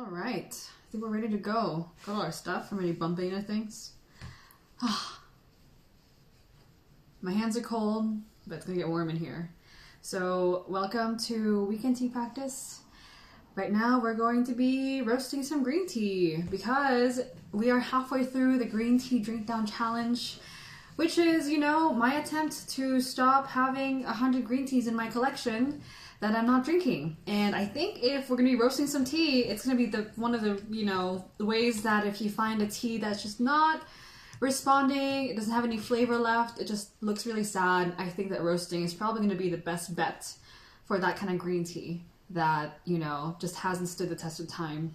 All right, I think we're ready to go. Got all our stuff. I'm ready to bump into things. My hands are cold, but it's gonna get warm in here. So welcome to weekend tea practice. Right now we're going to be roasting some green tea because we are halfway through the green tea drink down challenge, which is, my attempt to stop having 100 green teas in my collection that I'm not drinking. And I think if we're gonna be roasting some tea, it's gonna be one of the the ways that if you find a tea that's just not responding, it doesn't have any flavor left, it just looks really sad, I think that roasting is probably gonna be the best bet for that kind of green tea that, just hasn't stood the test of time,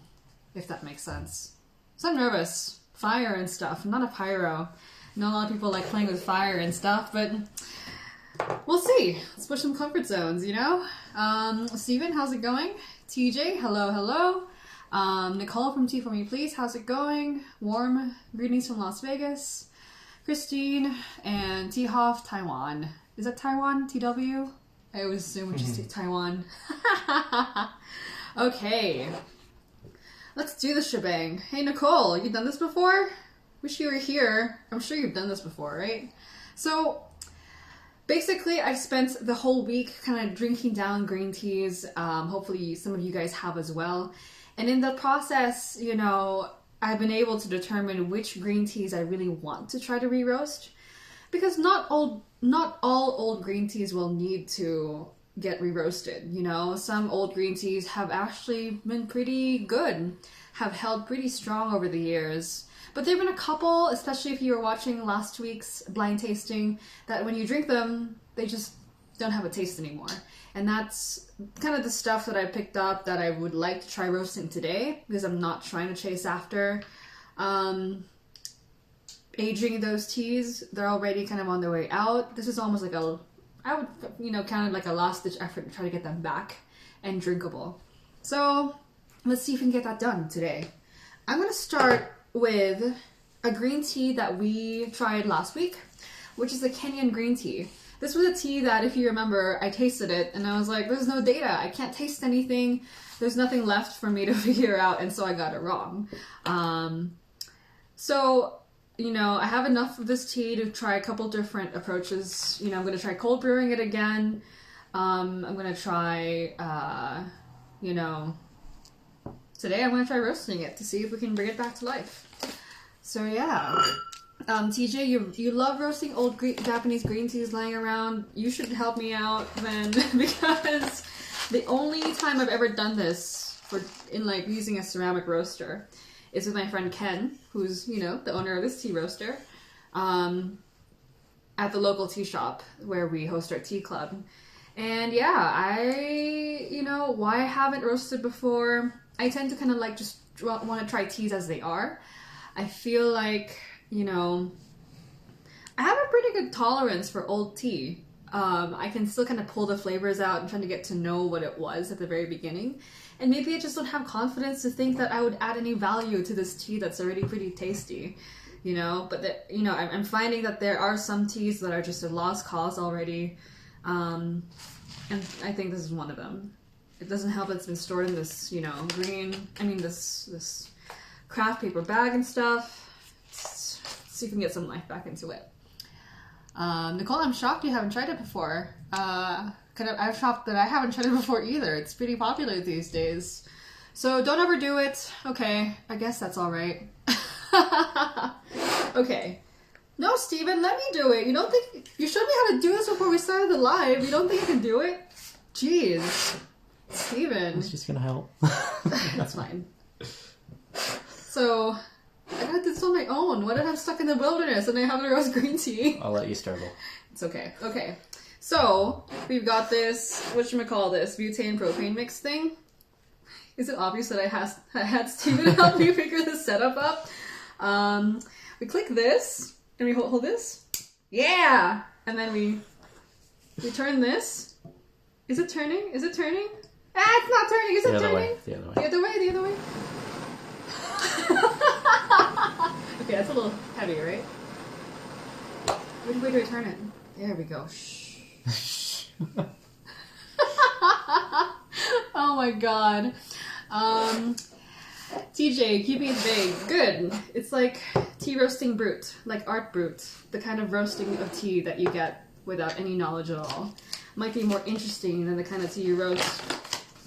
if that makes sense. So I'm nervous. Fire and stuff. I'm not a pyro. I know a lot of people like playing with fire and stuff, but we'll see. Let's push some comfort zones, Steven, how's it going? TJ, hello. Nicole from Tea For Me Please, how's it going? Warm greetings from Las Vegas. Christine and T-Hoff, Taiwan. Is that Taiwan? TW? I always assume it's just Taiwan. Okay. Let's do the shebang. Hey Nicole, you done this before? Wish you were here. I'm sure you've done this before, right? So basically, I've spent the whole week kind of drinking down green teas. Hopefully some of you guys have as well. And in the process, I've been able to determine which green teas I really want to try to re-roast. Because not all old green teas will need to get re-roasted, Some old green teas have actually been pretty good, have held pretty strong over the years. But there have been a couple, especially if you were watching last week's blind tasting, that when you drink them, they just don't have a taste anymore. And that's kind of the stuff that I picked up that I would like to try roasting today, because I'm not trying to chase after aging those teas. They're already kind of on their way out. This is almost like I would, kind of like a last-ditch effort to try to get them back and drinkable. So let's see if we can get that done today. I'm going to start with a green tea that we tried last week, which is the Kenyan green tea. This was a tea that, if you remember, I tasted it and I was like, there's no data. I can't taste anything. There's nothing left for me to figure out, and so I got it wrong. I have enough of this tea to try a couple different approaches. I'm going to try cold brewing it again. I'm going to try, today I'm going to try roasting it to see if we can bring it back to life. So yeah. TJ, you love roasting old Japanese green teas lying around. You should help me out then, because the only time I've ever done this in using a ceramic roaster is with my friend Ken, who's, the owner of this tea roaster, at the local tea shop where we host our tea club. And yeah, why I haven't roasted before, I tend to kind of just want to try teas as they are. I feel like, I have a pretty good tolerance for old tea. I can still kind of pull the flavors out and trying to get to know what it was at the very beginning. And maybe I just don't have confidence to think that I would add any value to this tea that's already pretty tasty, But, I'm finding that there are some teas that are just a lost cause already. And I think this is one of them. It doesn't help that it's been stored in this, this craft paper bag and stuff. Let's see if we can get some life back into it. Nicole, I'm shocked you haven't tried it before. I'm shocked that I haven't tried it before either. It's pretty popular these days. So don't overdo it. Okay, I guess that's all right. Okay. No, Steven, let me do it. You don't think you showed me how to do this before we started the live? You don't think I can do it? Jeez, Steven. It's just gonna help. That's fine. So I got this on my own. What if I'm stuck in the wilderness and I have to roast green tea? I'll let you struggle. It's okay. Okay. So we've got this, whatchamacallit, butane propane mix thing. Is it obvious that I had Steven help me figure this setup up? We click this and we hold this. Yeah! And then we turn this. Is it turning? Is it turning? Ah, it's not turning. Is it turning? The other way. The other way. Okay, that's a little heavy, right? Which way do I turn it? There we go. Shh. Oh my god. TJ, keeping it vague. Good. It's like tea roasting brute, like art brute, the kind of roasting of tea that you get without any knowledge at all. Might be more interesting than the kind of tea you roast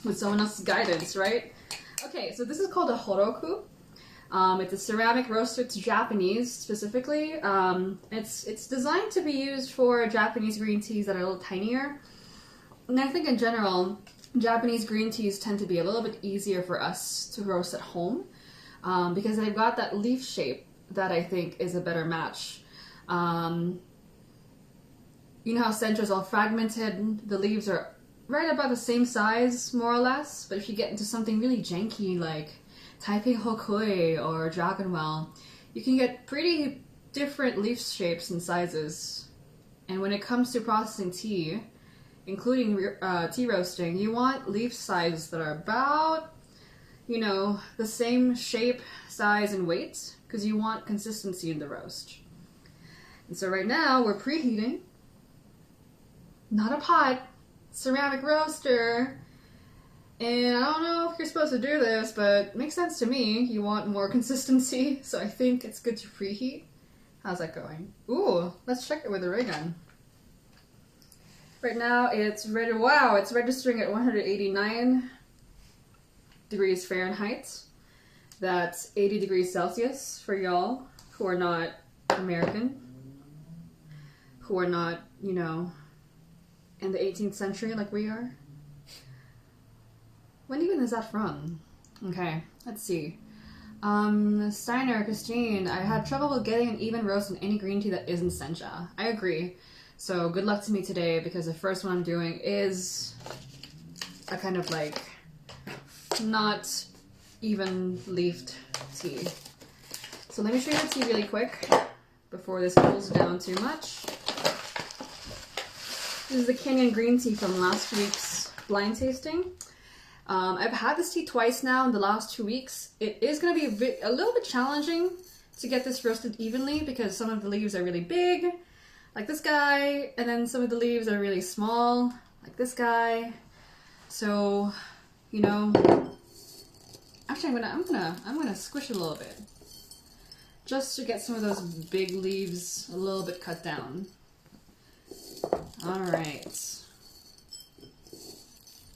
with someone else's guidance, right? Okay, so this is called a horoku. It's a ceramic roaster. It's Japanese specifically. It's designed to be used for Japanese green teas that are a little tinier. And I think in general, Japanese green teas tend to be a little bit easier for us to roast at home because they've got that leaf shape that I think is a better match. You know how Sencha's all fragmented? The leaves are right about the same size, more or less, but if you get into something really janky like Taipei Hokui or Dragonwell, you can get pretty different leaf shapes and sizes. And when it comes to processing tea, including tea roasting, you want leaf sizes that are about, you know, the same shape, size, and weight, because you want consistency in the roast. And so right now, we're preheating. Not a pot, ceramic roaster. And I don't know if you're supposed to do this, but it makes sense to me. You want more consistency, so I think it's good to preheat. How's that going? Ooh, let's check it with the ray gun. Right now it's ready. Wow, it's registering at 189 degrees Fahrenheit. That's 80 degrees Celsius for y'all who are not American, who are not, you know, in the 18th century like we are. When even is that from? Okay, let's see. Steiner, Christine, I had trouble with getting an even roast in any green tea that isn't sencha. I agree. So good luck to me today because the first one I'm doing is a kind of like not even leafed tea. So let me show you the tea really quick before this cools down too much. This is the Canyon green tea from last week's blind tasting. I've had this tea twice now in the last 2 weeks. It is going to be a little bit challenging to get this roasted evenly because some of the leaves are really big, like this guy, and then some of the leaves are really small, like this guy. So, you know, actually I'm gonna squish it a little bit just to get some of those big leaves a little bit cut down. All right.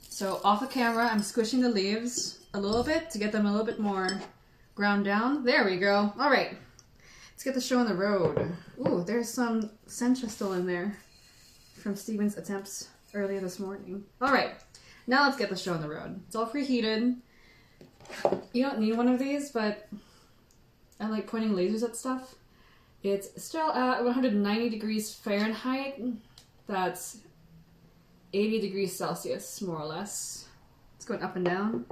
So off the camera, I'm squishing the leaves a little bit to get them a little bit more ground down. There we go. All right, let's get the show on the road. Ooh, there's some sencha still in there from Steven's attempts earlier this morning. All right, now let's get the show on the road. It's all preheated. You don't need one of these, but I like pointing lasers at stuff. It's still at 190 degrees Fahrenheit. That's 80 degrees Celsius, more or less. It's going up and down.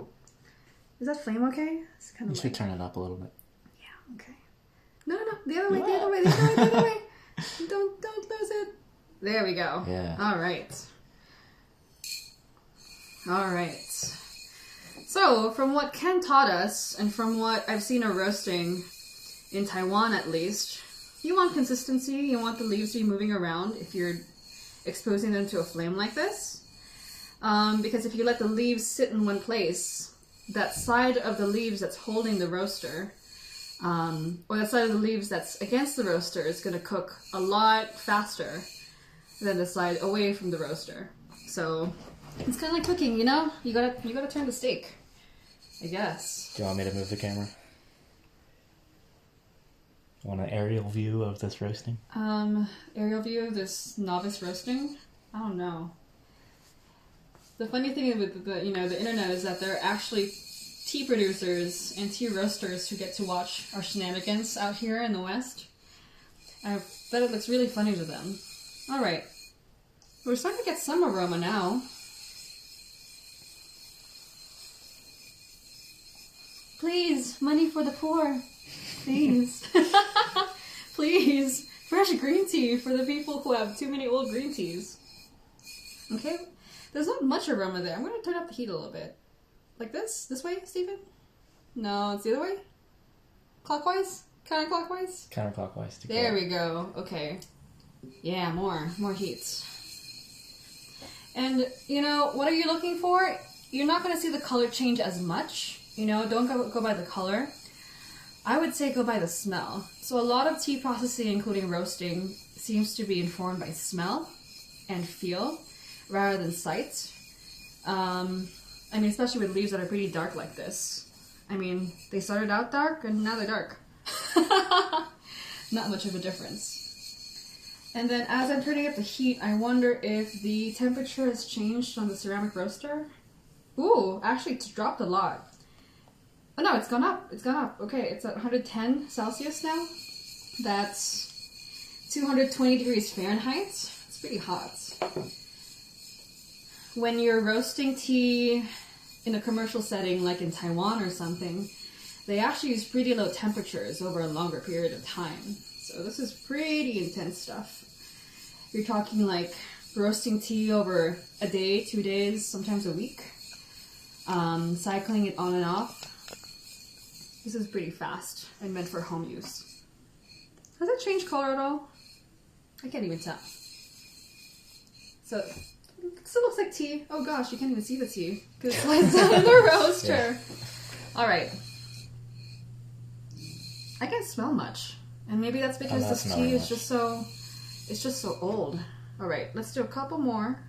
Is that flame okay? It's kind of. You should turn it up a little bit. Yeah. Okay. No, the other way. The other way. The other way. Don't lose it. There we go. Yeah. All right. All right. So, from what Ken taught us, and from what I've seen her roasting in Taiwan, at least, you want consistency. You want the leaves to be moving around if you're exposing them to a flame like this, because if you let the leaves sit in one place, that side of the leaves that's holding the roaster, or that side of the leaves that's against the roaster is going to cook a lot faster than the side away from the roaster. So it's kind of like cooking, you know? You gotta turn the steak, I guess. Do you want me to move the camera? Want an aerial view of this roasting? Aerial view of this novice roasting? I don't know. The funny thing with the internet is that there are actually tea producers and tea roasters who get to watch our shenanigans out here in the West. I bet it looks really funny to them. Alright. We're starting to get some aroma now. Please, money for the poor. Please. Please. Fresh green tea for the people who have too many old green teas. Okay. There's not much aroma there. I'm going to turn up the heat a little bit. Like this? This way, Stephen? No, it's the other way? Clockwise? Counterclockwise? Counterclockwise. There we go. Okay. Yeah, more heat. And, you know, what are you looking for? You're not going to see the color change as much You know, don't go by the color. I would say go by the smell. So a lot of tea processing, including roasting, seems to be informed by smell and feel rather than sight. I mean, especially with leaves that are pretty dark like this. I mean, they started out dark and now they're dark. Not much of a difference. And then as I'm turning up the heat, I wonder if the temperature has changed on the ceramic roaster. Ooh, actually it's dropped a lot. Oh no, it's gone up. It's gone up. Okay, it's at 110 Celsius now. That's 220 degrees Fahrenheit. It's pretty hot. When you're roasting tea in a commercial setting, like in Taiwan or something, they actually use pretty low temperatures over a longer period of time. So this is pretty intense stuff. You're talking like roasting tea over a day, 2 days, sometimes a week. Cycling it on and off. This is pretty fast and meant for home use. Has it changed color at all? I can't even tell. So, it still looks like tea. Oh gosh, you can't even see the tea because it's like down in the roaster. Yeah. Alright. I can't smell much. And maybe that's because this tea is just so old. Alright, let's do a couple more.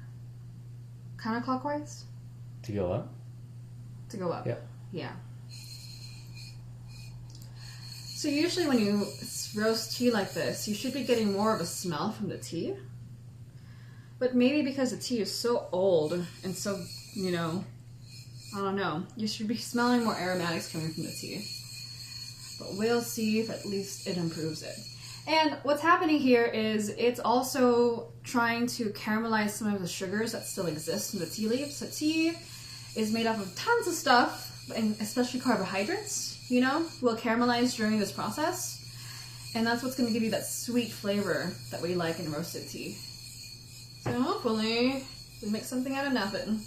Counterclockwise? To go up? To go up. Yep. Yeah. So usually when you roast tea like this, you should be getting more of a smell from the tea. But maybe because the tea is so old and so, you know, I don't know, you should be smelling more aromatics coming from the tea. But we'll see if at least it improves it. And what's happening here is it's also trying to caramelize some of the sugars that still exist in the tea leaves. So tea is made up of tons of stuff, and especially carbohydrates, you know, will caramelize during this process. And that's what's going to give you that sweet flavor that we like in roasted tea. So hopefully we make something out of nothing.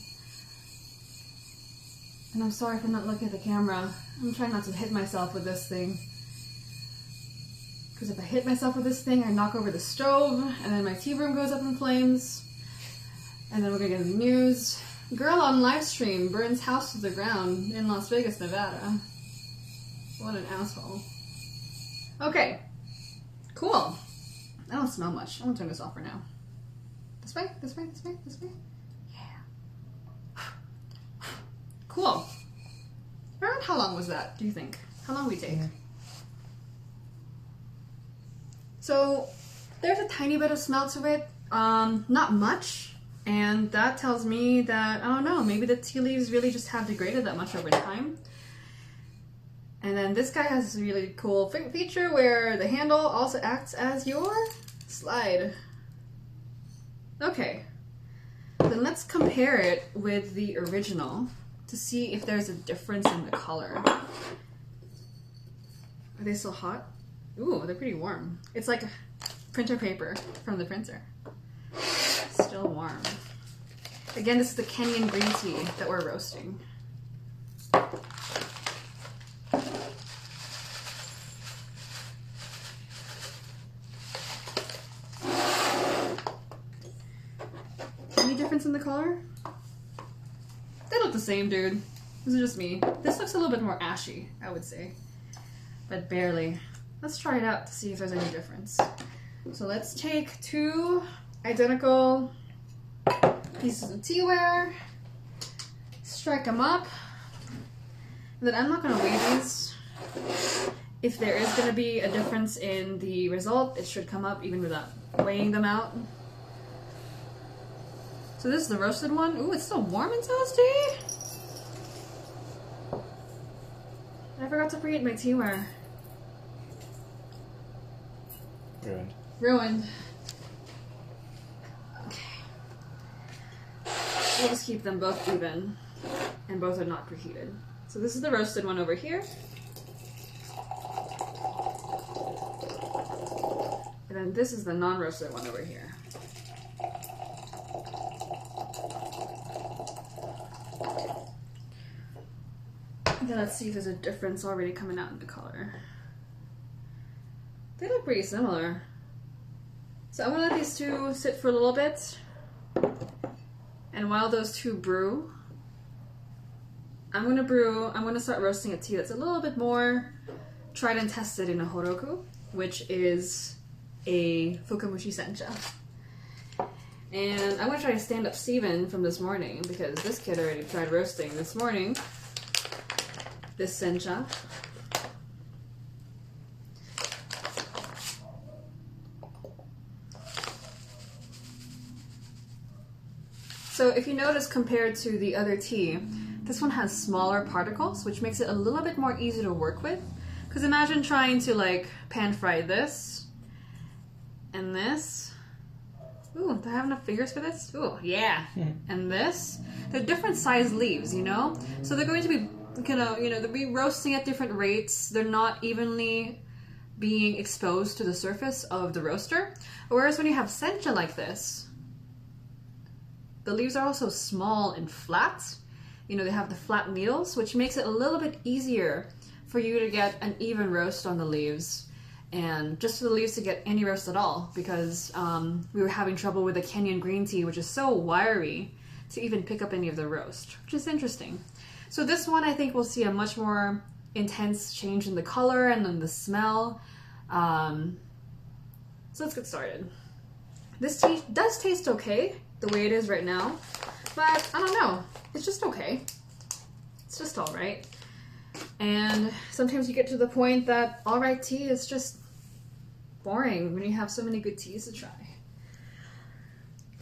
And I'm sorry for not looking at the camera. I'm trying not to hit myself with this thing. Because if I hit myself with this thing, I knock over the stove, and then my tea room goes up in flames. And then we're going to get the news. Girl on live stream burns house to the ground in Las Vegas, Nevada. What an asshole. Okay. Cool. I don't smell much. I'm going to turn this off for now. This way, this way, this way, this way. Yeah. Cool. Around how long was that, do you think? How long would we take? Yeah. So, there's a tiny bit of smell to it. Not much. And that tells me that, I don't know, maybe the tea leaves really just have degraded that much over time. And then this guy has a really cool feature where the handle also acts as your slide. Okay, then let's compare it with the original to see if there's a difference in the color. Are they still hot? Ooh, they're pretty warm. It's like printer paper from the printer. Still warm. Again, this is the Kenyan green tea that we're roasting. Any difference in the color? They look the same, dude. This is just me. This looks a little bit more ashy, I would say. But barely. Let's try it out to see if there's any difference. So let's take 2 identical pieces of teaware, strike them up, and then I'm not going to weigh these. If there is going to be a difference in the result, it should come up even without weighing them out. So this is the roasted one. Ooh, it's still warm and toasty. I forgot to preheat my teaware. Ruined. Ruined. Okay. We'll just keep them both even, and both are not preheated. So this is the roasted one over here. And then this is the non-roasted one over here. Okay, let's see if there's a difference already coming out in the color. They look pretty similar. So I'm gonna let these two sit for a little bit. And while those two brew, I'm gonna start roasting a tea that's a little bit more tried and tested in a horoku, which is a fukamushi sencha. And I'm gonna try to stand up Steven from this morning because this kid already tried roasting this morning. This sencha. So if you notice, compared to the other tea, this one has smaller particles, which makes it a little bit more easy to work with. Because imagine trying to like pan fry this and this. Ooh, do I have enough fingers for this? Ooh, yeah. And this. They're different size leaves, you know? So they're going to be they'll be roasting at different rates. They're not evenly being exposed to the surface of the roaster. Whereas when you have sencha like this, the leaves are also small and flat. You know, they have the flat needles, which makes it a little bit easier for you to get an even roast on the leaves, and just for the leaves to get any roast at all, because we were having trouble with the Kenyan green tea, which is so wiry, to even pick up any of the roast, which is interesting. So this one, I think we'll see a much more intense change in the color and then the smell. So let's get started. This tea does taste okay, the way it is right now, but I don't know, it's just okay. It's just alright. And sometimes you get to the point that alright tea is just boring when you have so many good teas to try.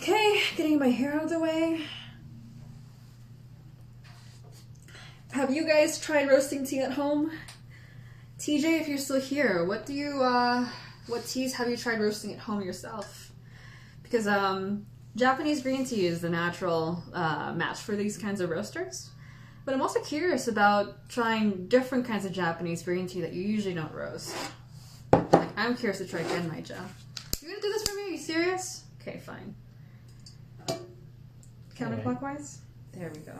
Okay, getting my hair out of the way. Have you guys tried roasting tea at home? TJ, if you're still here, what teas have you tried roasting at home yourself? Because Japanese green tea is the natural match for these kinds of roasters. But I'm also curious about trying different kinds of Japanese green tea that you usually don't roast. Like, I'm curious to try Genmaicha. You gonna do this for me? Are you serious? Okay, fine. Counterclockwise? There we go.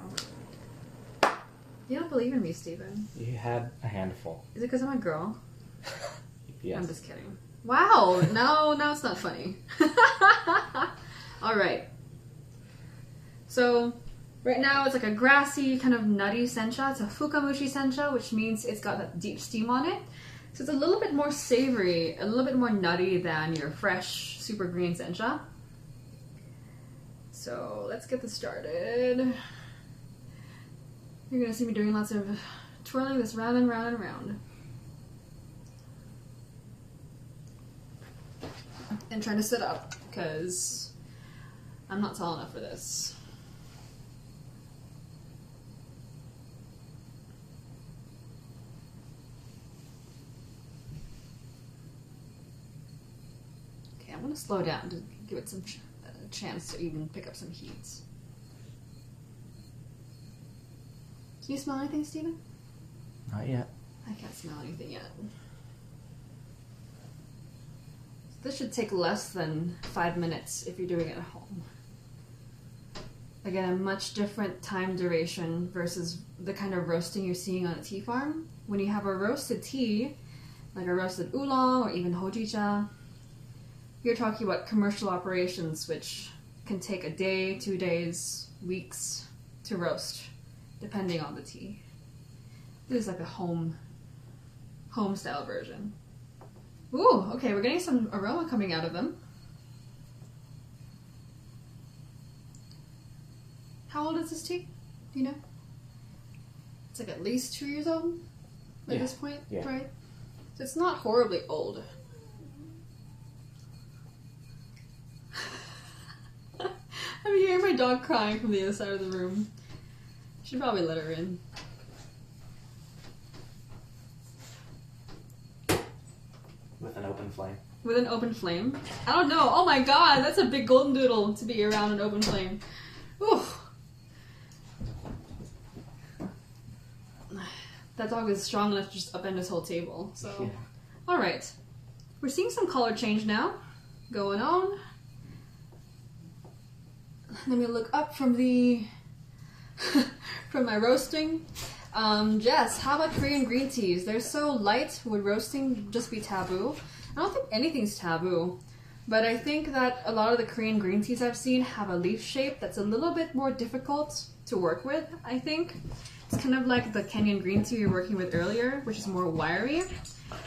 You don't believe in me, Steven. You had a handful. Is it because I'm a girl? Yes. I'm just kidding. Wow, no, it's not funny. Alright. So, right now it's like a grassy, kind of nutty sencha. It's a fukamushi sencha, which means it's got that deep steam on it. So it's a little bit more savory, a little bit more nutty than your fresh, super green sencha. So let's get this started. You're gonna see me doing lots of twirling this round and round and round. And trying to sit up, because I'm not tall enough for this. Okay, I'm gonna slow down to give it some chance to even pick up some heat. Can you smell anything, Steven? Not yet. I can't smell anything yet. This should take less than 5 minutes if you're doing it at home. Again, a much different time duration versus the kind of roasting you're seeing on a tea farm. When you have a roasted tea, like a roasted oolong or even hojicha, you're talking about commercial operations which can take a day, 2 days, weeks to roast, depending on the tea. This is like a home style version. Ooh, okay, we're getting some aroma coming out of them. How old is this tea? Do you know? It's like at least 2 years old at this point, right? So it's not horribly old. I'm hearing my dog crying from the other side of the room. Should probably let her in. With an open flame. With an open flame? I don't know. Oh my god, that's a big golden doodle to be around an open flame. Oof. That dog is strong enough to just upend this whole table. So, yeah. Alright. We're seeing some color change now going on. Let me look up from the from my roasting. Jess, how about Korean green teas? They're so light, would roasting just be taboo? I don't think anything's taboo, but I think that a lot of the Korean green teas I've seen have a leaf shape that's a little bit more difficult to work with, I think, It's kind of like the Kenyan green tea we were working with earlier, which is more wiry.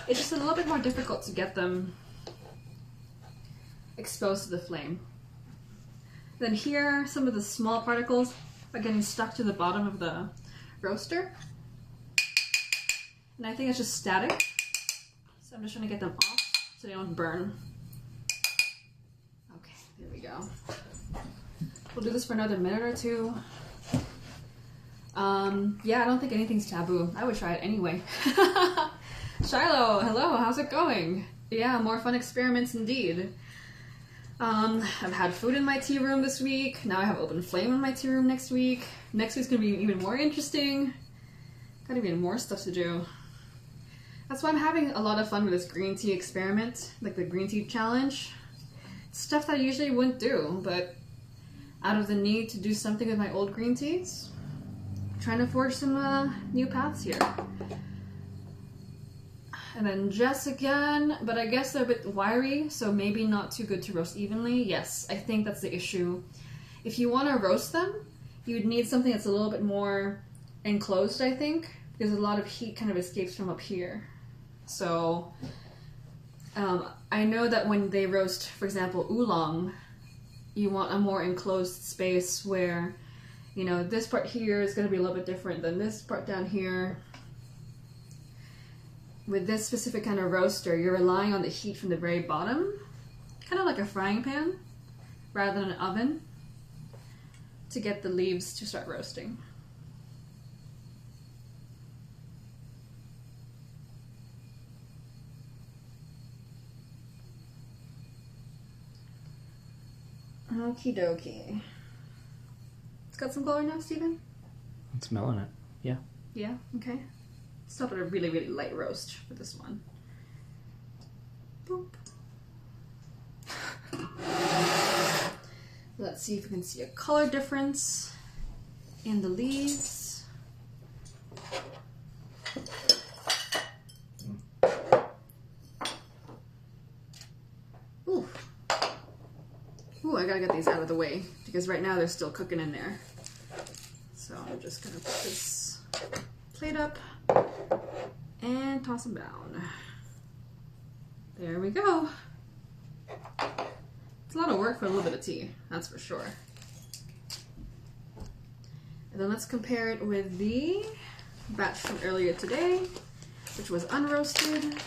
It's just a little bit more difficult to get them exposed to the flame. Then here, some of the small particles are getting stuck to the bottom of the roaster. And I think it's just static. So I'm just trying to get them off so they don't burn. Okay, there we go. We'll do this for another minute or two. Yeah, I don't think anything's taboo. I would try it anyway. Shiloh, hello, how's it going? Yeah, more fun experiments indeed. I've had food in my tea room this week. Now I have open flame in my tea room next week. Next week's gonna be even more interesting. Got even more stuff to do. That's why I'm having a lot of fun with this green tea experiment, like the green tea challenge. It's stuff that I usually wouldn't do, but out of the need to do something with my old green teas, I'm trying to forge some new paths here. And then Jess again, but I guess they're a bit wiry, so maybe not too good to roast evenly. Yes, I think that's the issue. If you want to roast them, you'd need something that's a little bit more enclosed, I think, because a lot of heat kind of escapes from up here. So I know that when they roast, for example, oolong, you want a more enclosed space where, you know, this part here is going to be a little bit different than this part down here. With this specific kind of roaster, you're relying on the heat from the very bottom, kind of like a frying pan, rather than an oven, to get the leaves to start roasting. Okie dokie. It's got some color now, Steven? It's smelling it. Yeah. Yeah, okay. Stop at a really, really light roast for this one. Boop. Let's see if we can see a color difference in the leaves. Ooh. Ooh, I gotta get these out of the way because right now they're still cooking in there. So I'm just gonna put this plate up and toss them down. There we go. It's a lot of work for a little bit of tea, that's for sure. And then let's compare it with the batch from earlier today, which was unroasted.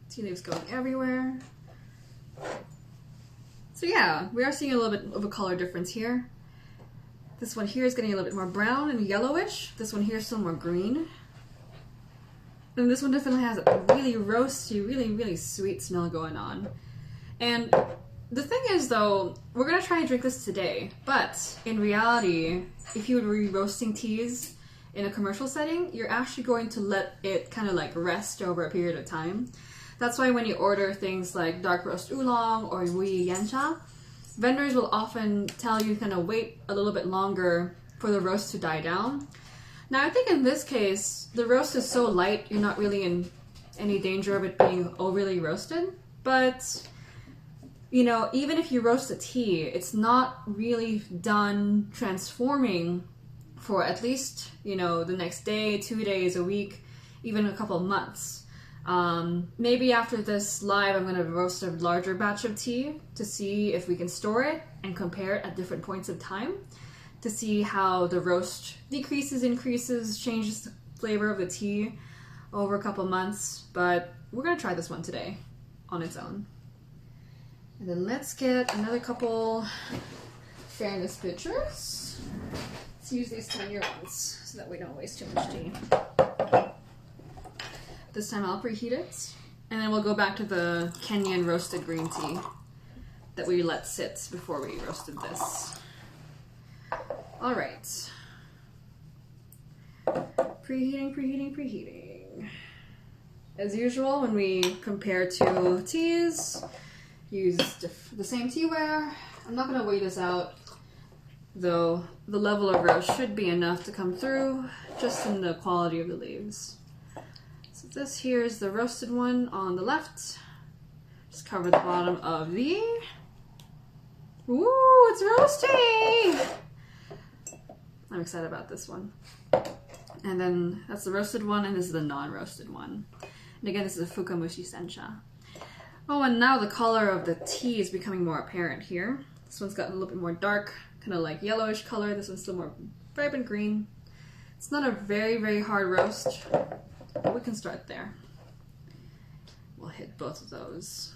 Tea leaves going everywhere. So yeah, we are seeing a little bit of a color difference here. This one here is getting a little bit more brown and yellowish. This one here is still more green. And this one definitely has a really roasty, really, really sweet smell going on. And the thing is though, we're gonna try and drink this today, but in reality, if you were roasting teas in a commercial setting, you're actually going to let it kind of like rest over a period of time. That's why when you order things like dark roast oolong or wui yancha, vendors will often tell you kind of wait a little bit longer for the roast to die down. Now I think in this case, the roast is so light, you're not really in any danger of it being overly roasted. But, you know, even if you roast a tea, it's not really done transforming for at least, you know, the next day, 2 days, a week, even a couple of months. Maybe after this live, I'm going to roast a larger batch of tea to see if we can store it and compare it at different points of time to see how the roast decreases, increases, changes the flavor of the tea over a couple months. But we're going to try this one today on its own. And then let's get another couple fairness pitchers. Let's use these tinier ones so that we don't waste too much tea. This time I'll preheat it, and then we'll go back to the Kenyan roasted green tea that we let sit before we roasted this. All right. Preheating, preheating, preheating. As usual, when we compare two teas, use the same teaware. I'm not going to weigh this out, though the level of roast should be enough to come through just in the quality of the leaves. This here is the roasted one on the left. Just cover the bottom of the Ooh, it's roasty! I'm excited about this one. And then that's the roasted one, and this is the non-roasted one. And again, this is a Fukamushi Sencha. Oh, and now the color of the tea is becoming more apparent here. This one's got a little bit more dark, kind of like yellowish color. This one's still more vibrant green. It's not a very, very hard roast, but we can start there. We'll hit both of those.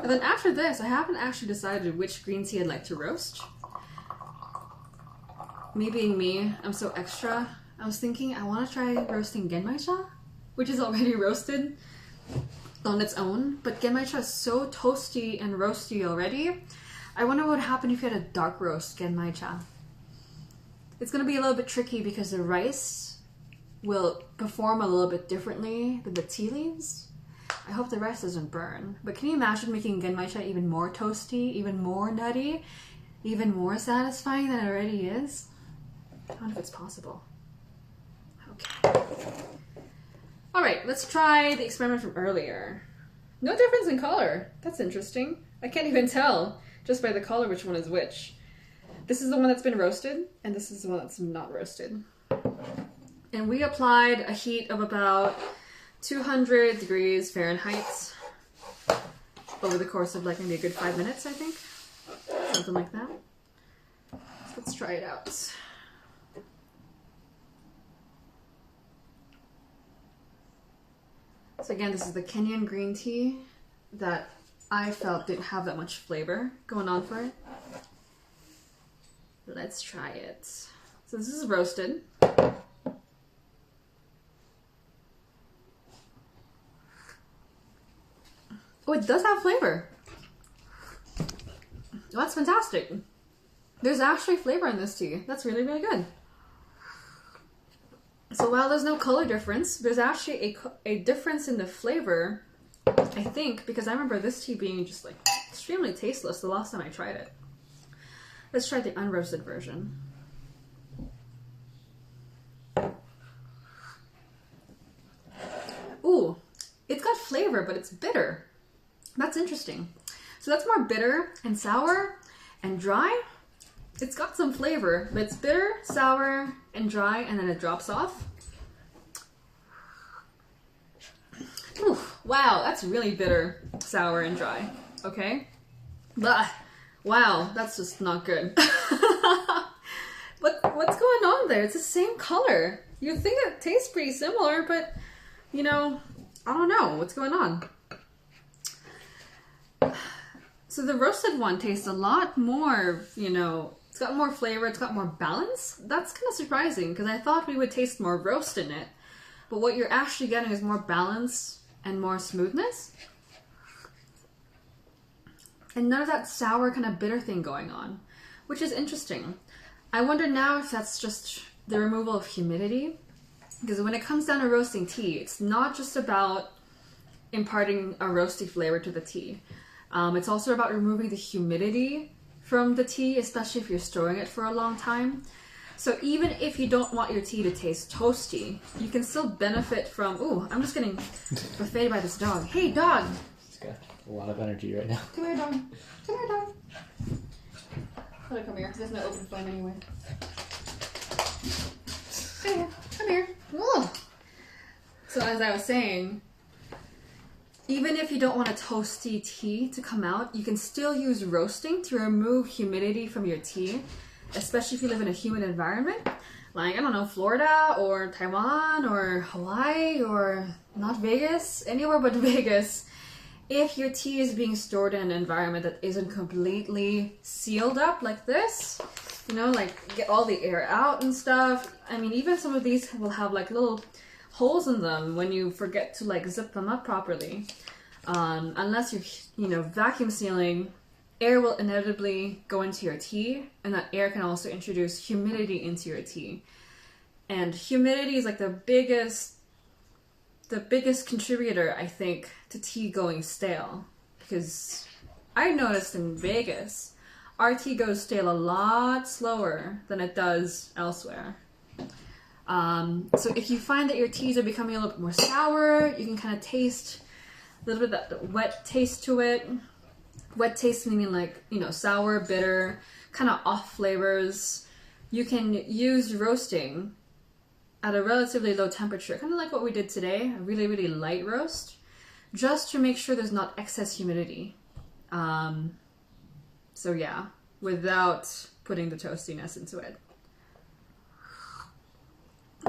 And then after this, I haven't actually decided which green tea I'd like to roast. Me being me, I'm so extra. I was thinking I want to try roasting Genmaicha, which is already roasted on its own, but Genmaicha is so toasty and roasty already. I wonder what would happen if you had a dark roast Genmaicha. It's going to be a little bit tricky because the rice will perform a little bit differently than the tea leaves. I hope the rice doesn't burn. But can you imagine making Genmaicha even more toasty, even more nutty, even more satisfying than it already is? I don't know if it's possible. Okay. Alright, let's try the experiment from earlier. No difference in color. That's interesting. I can't even tell just by the color which one is which. This is the one that's been roasted, and this is the one that's not roasted. And we applied a heat of about 200 degrees Fahrenheit over the course of like maybe a good 5 minutes, I think. Something like that. So let's try it out. So again, this is the Kenyan green tea that I felt didn't have that much flavor going on for it. Let's try it. So this is roasted. Oh, it does have flavor. Oh, that's fantastic. There's actually flavor in this tea. That's really, really good. So while there's no color difference, there's actually a difference in the flavor, I think, because I remember this tea being just like extremely tasteless the last time I tried it. Let's try the unroasted version. Ooh, it's got flavor, but it's bitter. That's interesting. So that's more bitter and sour and dry. It's got some flavor, but it's bitter, sour, and dry, and then it drops off. Ooh, wow, that's really bitter, sour, and dry. Okay? Blah. Wow, that's just not good. What's going on there? It's the same color. You'd think it tastes pretty similar, but, you know, I don't know. What's going on? So the roasted one tastes a lot more, you know, it's got more flavor, it's got more balance. That's kind of surprising because I thought we would taste more roast in it. But what you're actually getting is more balance and more smoothness. And none of that sour kind of bitter thing going on, which is interesting. I wonder now if that's just the removal of humidity. Because when it comes down to roasting tea, it's not just about imparting a roasty flavor to the tea. It's also about removing the humidity from the tea, especially if you're storing it for a long time. So even if you don't want your tea to taste toasty, you can still benefit from... Ooh, I'm just getting buffeted by this dog. Hey, dog! He's got a lot of energy right now. Come here, dog. Come here, dog. Let her come here, because there's no open flame anyway. Come here. Come here. Ugh. So as I was saying, even if you don't want a toasty tea to come out, you can still use roasting to remove humidity from your tea, especially if you live in a humid environment, like, I don't know, Florida or Taiwan or Hawaii or not Vegas, anywhere but Vegas. If your tea is being stored in an environment that isn't completely sealed up like this, you know, like get all the air out and stuff. I mean, even some of these will have like little holes in them when you forget to like zip them up properly. Unless you're, you know, vacuum sealing, air will inevitably go into your tea, and that air can also introduce humidity into your tea. And humidity is like the biggest contributor, I think, to tea going stale. Because I noticed in Vegas, our tea goes stale a lot slower than it does elsewhere. So if you find that your teas are becoming a little bit more sour, you can kind of taste A little bit of that wet taste to it. Wet taste meaning like, you know, sour, bitter, kind of off flavors. You can use roasting at a relatively low temperature, kind of like what we did today, a really, really light roast, just to make sure there's not excess humidity. So yeah, without putting the toastiness into it.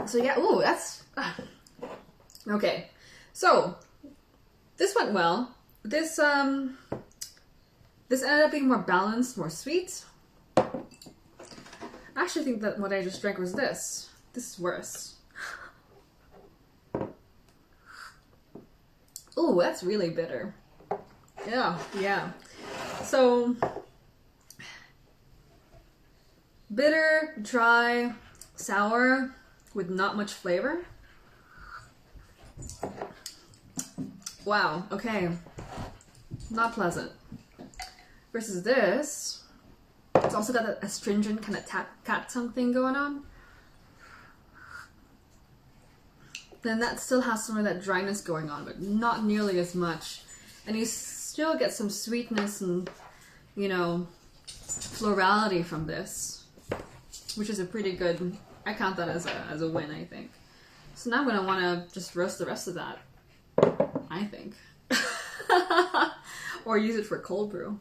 So yeah, ooh, that's... Okay, so this went well. This ended up being more balanced, more sweet. I actually think that what I just drank was this. This is worse. Ooh, that's really bitter. Yeah. So, bitter, dry, sour, with not much flavor. Wow, okay. Not pleasant. Versus this, it's also got a astringent kind of cat tongue thing going on. Then that still has some of that dryness going on, but not nearly as much. And you still get some sweetness and, you know, florality from this, which is a pretty good, I count that as a win, I think. So now I'm going to want to just roast the rest of that, I think. Or use it for cold brew.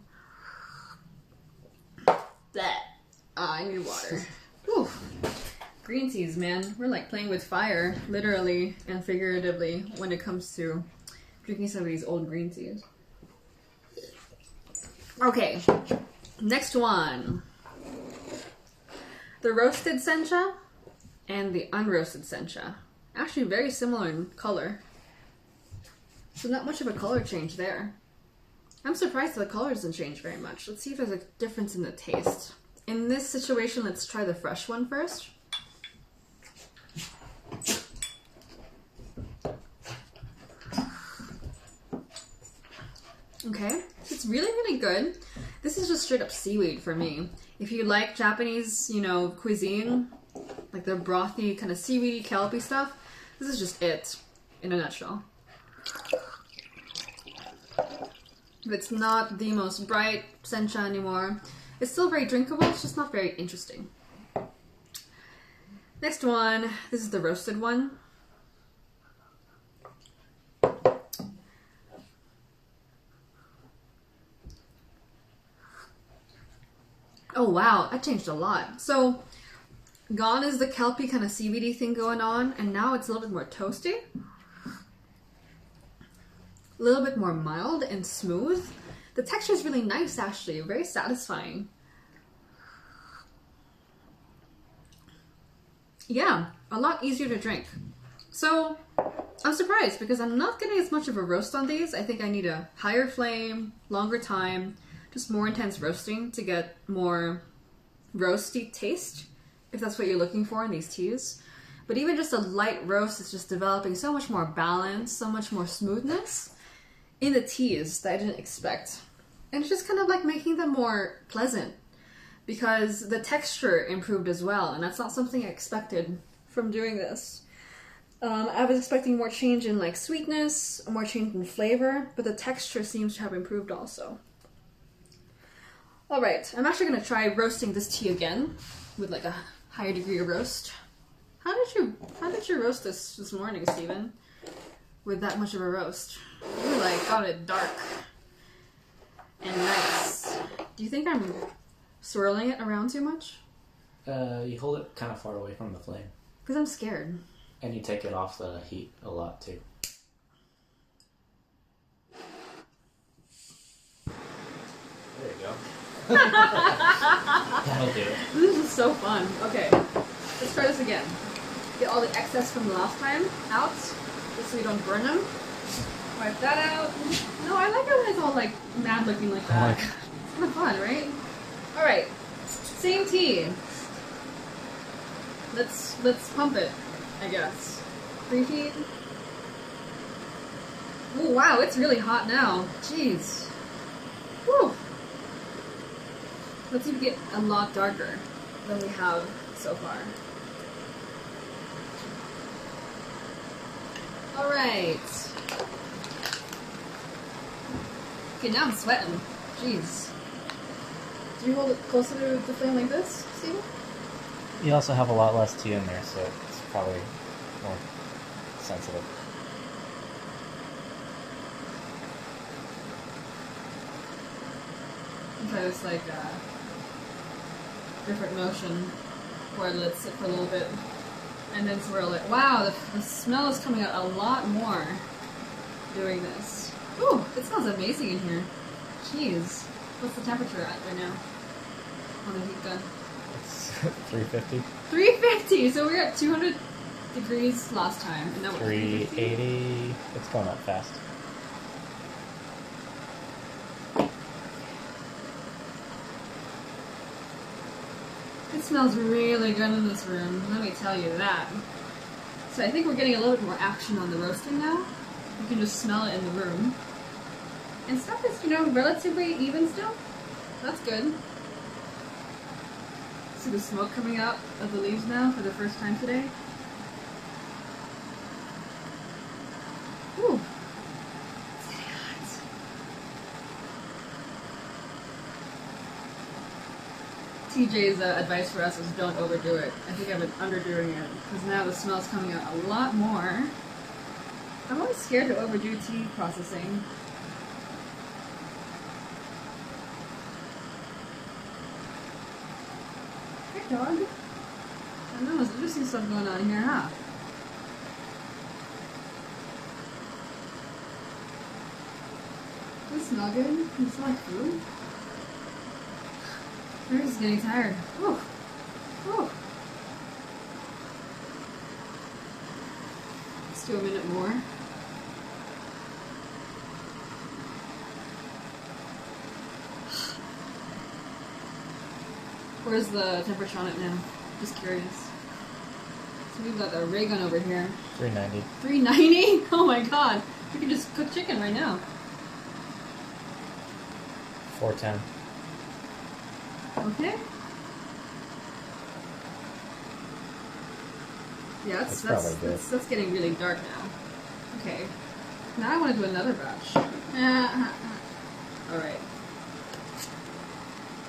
I need water. Whew. Green teas, man. We're like playing with fire, literally and figuratively, when it comes to drinking some of these old green teas. Okay, next one. The roasted sencha and the unroasted sencha. Actually very similar in color. So not much of a color change there. I'm surprised the color doesn't change very much. Let's see if there's a difference in the taste. In this situation, let's try the fresh one first. Okay, it's really, really good. This is just straight up seaweed for me. If you like Japanese, you know, cuisine, like the brothy, kind of seaweedy, kelpy stuff, this is just it in a nutshell. But it's not the most bright sencha anymore. It's still very drinkable, it's just not very interesting. Next one, this is the roasted one. Oh wow, that changed a lot. So, gone is the kelpy kind of seaweedy thing going on, and now it's a little bit more toasty. A little bit more mild and smooth. The texture is really nice, actually, very satisfying. Yeah, a lot easier to drink. So, I'm surprised because I'm not getting as much of a roast on these. I think I need a higher flame, longer time, just more intense roasting to get more roasty taste, if that's what you're looking for in these teas. But even just a light roast is just developing so much more balance, so much more smoothness in the teas that I didn't expect. And it's just kind of like making them more pleasant because the texture improved as well, and that's not something I expected from doing this. I was expecting more change in like sweetness, more change in flavor, but the texture seems to have improved also. Alright, I'm actually going to try roasting this tea again with like a higher degree of roast. How did you roast this morning, Steven? With that much of a roast? You like got it dark and nice. Do you think I'm swirling it around too much? You hold it kind of far away from the flame. Because I'm scared. And you take it off the heat a lot too. There you go. That'll do it. This is so fun. Okay, let's try this again. Get all the excess from the last time out, just so we don't burn them. Wipe that out. No, I like it when it's all like mad looking like that. Oh my God. It's kind of fun, right? All right, same tea. Let's pump it, I guess. Preheat. Oh wow, it's really hot now. Jeez. Whew. Let's even get a lot darker than we have so far. Alright. Okay, now I'm sweating. Jeez. Do you hold it closer to the flame like this, Steven? You also have a lot less tea in there, so it's probably more sensitive. Try this like different motion where I let it sit for a little bit and then swirl it. Wow, the smell is coming out a lot more doing this. Ooh, it smells amazing in here. Jeez. What's the temperature at right now on the heat gun? It's 350. 350! So we were at 200 degrees last time. And now we're 380. It's going up fast. It smells really good in this room, let me tell you that. So I think we're getting a little bit more action on the roasting now. You can just smell it in the room. And stuff is, relatively even still. That's good. See the smoke coming out of the leaves now for the first time today. Ooh. It's getting hot. TJ's advice for us is don't overdo it. I think I've been underdoing it because now the smell's coming out a lot more. I'm always scared to overdo tea processing. Hey dog. I know, there's interesting stuff going on here, huh? Does it smell good? Does it smell like food? We're just getting tired. Whew. Whew. Let's do a minute more. Where's the temperature on it now? Just curious. So we've got the ray gun over here. 390. 390? Oh my god. We can just cook chicken right now. 410. Okay. Yeah, That's probably good. that's getting really dark now. Okay. Now I want to do another batch. Alright.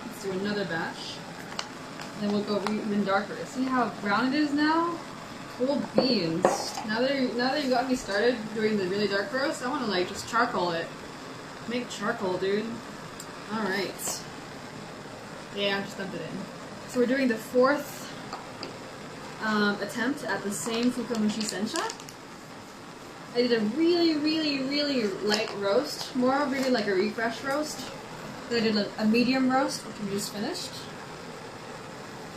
Let's do another batch. Then we'll go even darker. See how brown it is now? Cold beans. Now that you got me started doing the really dark roast, I want to like just charcoal it. Make charcoal, dude. Alright. Yeah, I just dumped it in. So we're doing the fourth attempt at the same Fukamushi Sencha. I did a really, really, really light roast. More really like a refresh roast. Then I did a medium roast, which we just finished.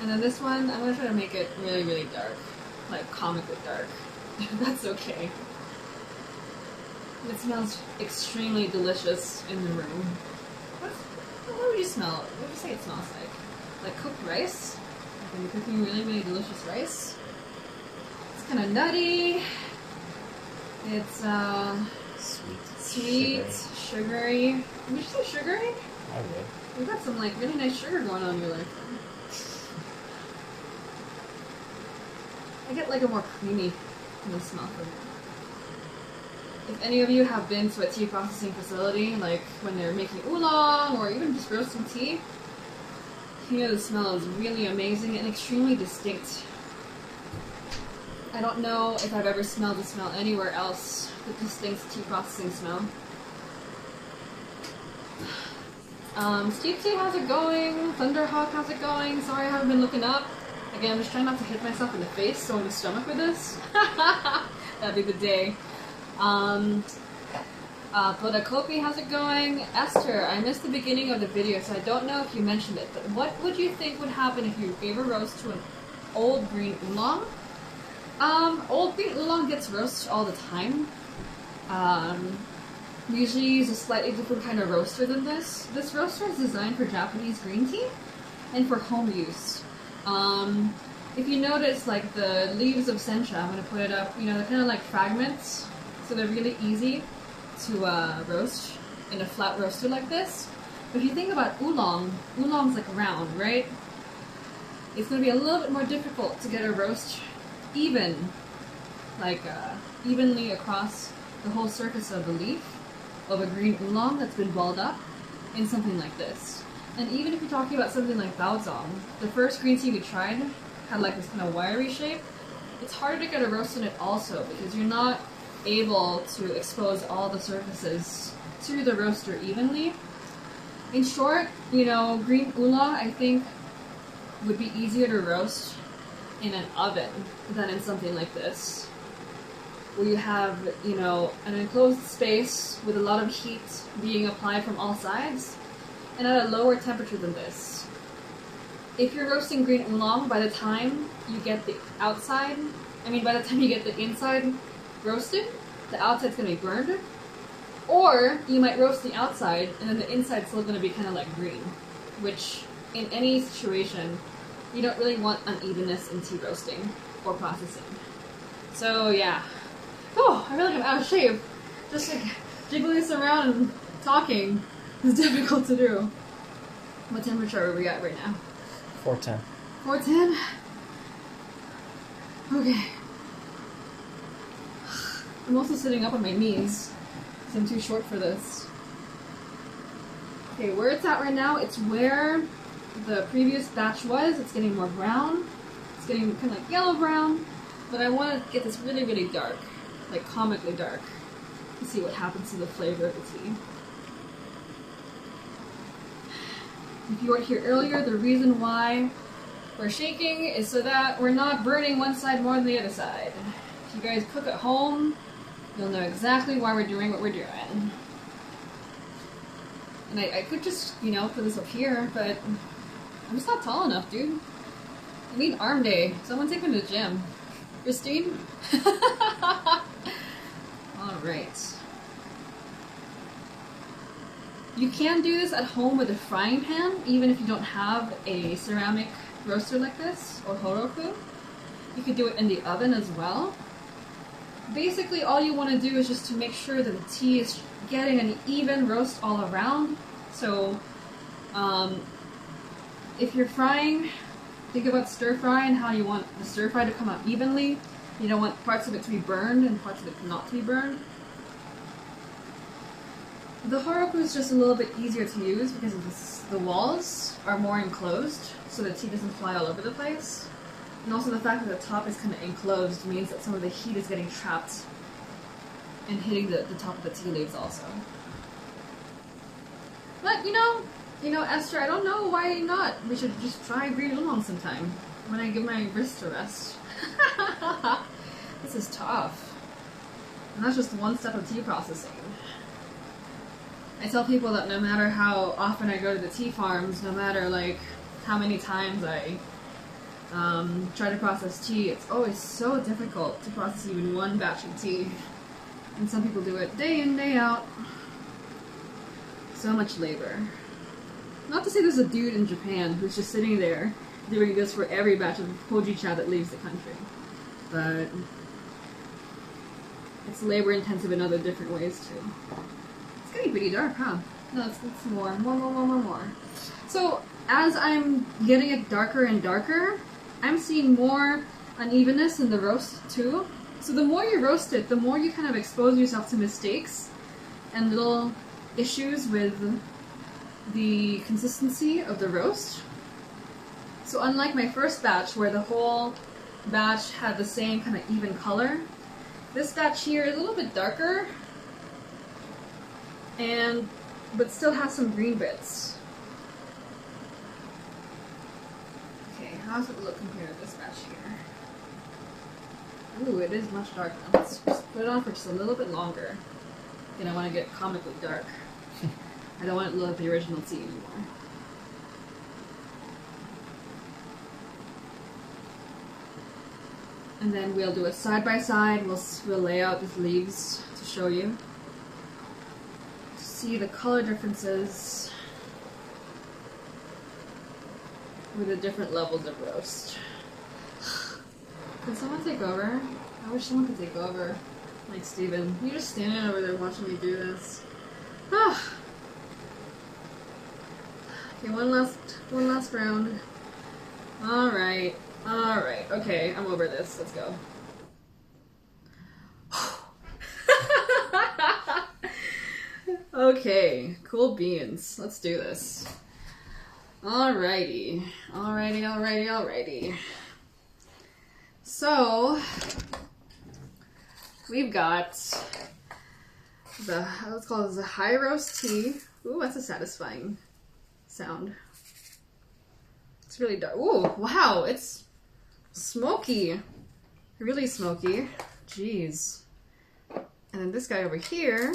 And then this one, I'm going to try to make it really, really dark. Like comically dark. That's okay. It smells extremely delicious in the room. What would you smell? What would you say it smells like? Like cooked rice? Like when you're cooking really, really delicious rice? It's kind of nutty. It's sweet, sugary. Would you say sugary? I would. You've got some like really nice sugar going on in your life. I get like a more creamy smell from it. If any of you have been to a tea processing facility, like when they're making oolong or even just roasting tea, you know the smell is really amazing and extremely distinct. I don't know if I've ever smelled the smell anywhere else, the distinct tea processing smell. Steve T, how's it going? Thunderhawk, how's it going? Sorry I haven't been looking up. Again, I'm just trying not to hit myself in the face or in the stomach with this. That'd be the day. Bodakopi, how's it going? Esther, I missed the beginning of the video, so I don't know if you mentioned it, but what would you think would happen if you gave a roast to an old green oolong? Old green oolong gets roasted all the time. We usually use a slightly different kind of roaster than this. This roaster is designed for Japanese green tea and for home use. If you notice, like the leaves of sencha, I'm going to put it up, they're kind of like fragments, so they're really easy to roast in a flat roaster like this. But if you think about oolong, oolong's like round, right? It's going to be a little bit more difficult to get a roast even, like evenly across the whole surface of the leaf. of a green oolong that's been balled up in something like this. And even if you're talking about something like baozong, the first green tea we tried had like this kind of wiry shape. It's harder to get a roast in it also because you're not able to expose all the surfaces to the roaster evenly. In short, green oolong I think would be easier to roast in an oven than in something like this, where you have, an enclosed space with a lot of heat being applied from all sides and at a lower temperature than this. If you're roasting green oolong, by the time you get the inside roasted, the outside's going to be burned. Or you might roast the outside and then the inside's still going to be kind of like green, which in any situation, you don't really want unevenness in tea roasting or processing. So yeah. Oh, I feel like I'm out of shape. Just like jiggling this around and talking is difficult to do. What temperature are we at right now? 410. 410? Okay. I'm also sitting up on my knees, because I'm too short for this. Okay, where it's at right now, it's where the previous batch was. It's getting more brown. It's getting kind of like yellow-brown. But I want to get this really, really dark. Like comically dark. To see what happens to the flavor of the tea. If you weren't here earlier, the reason why we're shaking is so that we're not burning one side more than the other side. If you guys cook at home, you'll know exactly why we're doing what we're doing. And I could just, put this up here, but I'm just not tall enough, dude. I need arm day. Someone take me to the gym. Christine? Alright. You can do this at home with a frying pan, even if you don't have a ceramic roaster like this, or horoku. You could do it in the oven as well. Basically, all you want to do is just to make sure that the tea is getting an even roast all around. So, if you're frying, think about stir fry and how you want the stir fry to come out evenly. You don't want parts of it to be burned and parts of it not to be burned. The horoku is just a little bit easier to use because the walls are more enclosed, so the tea doesn't fly all over the place. And also the fact that the top is kind of enclosed means that some of the heat is getting trapped and hitting the top of the tea leaves also. But, Esther, I don't know why not. We should just try green oolong sometime when I give my wrist a rest. This is tough. And that's just one step of tea processing. I tell people that no matter how often I go to the tea farms, no matter how many times I try to process tea, it's always so difficult to process even one batch of tea. And some people do it day in, day out. So much labor. Not to say there's a dude in Japan who's just sitting there doing this for every batch of hojicha that leaves the country. But it's labor intensive in other different ways too. It's getting pretty dark, huh? No, it's more. So as I'm getting it darker and darker, I'm seeing more unevenness in the roast too. So the more you roast it, the more you kind of expose yourself to mistakes and little issues with the consistency of the roast. So unlike my first batch where the whole batch had the same kind of even color, this batch here is a little bit darker but still has some green bits. Okay, how does it look compared to this batch here? Ooh, it is much darker. Let's just put it on for just a little bit longer. And I want to get comically dark. I don't want it to look like the original tea anymore. And then we'll do a side-by-side. We'll lay out the leaves to show you. To see the color differences with the different levels of roast. Can someone take over? I wish someone could take over. Like Steven. You're just standing over there watching me do this. Ah. Okay, one last round. Alright. Okay, I'm over this. Let's go. Okay, cool beans. Let's do this. Alrighty. Alrighty. So, we've got the, let's call this a high roast tea. Ooh, that's a satisfying sound. It's really dark. Ooh, wow, it's smoky. Really smoky. Jeez. And then this guy over here.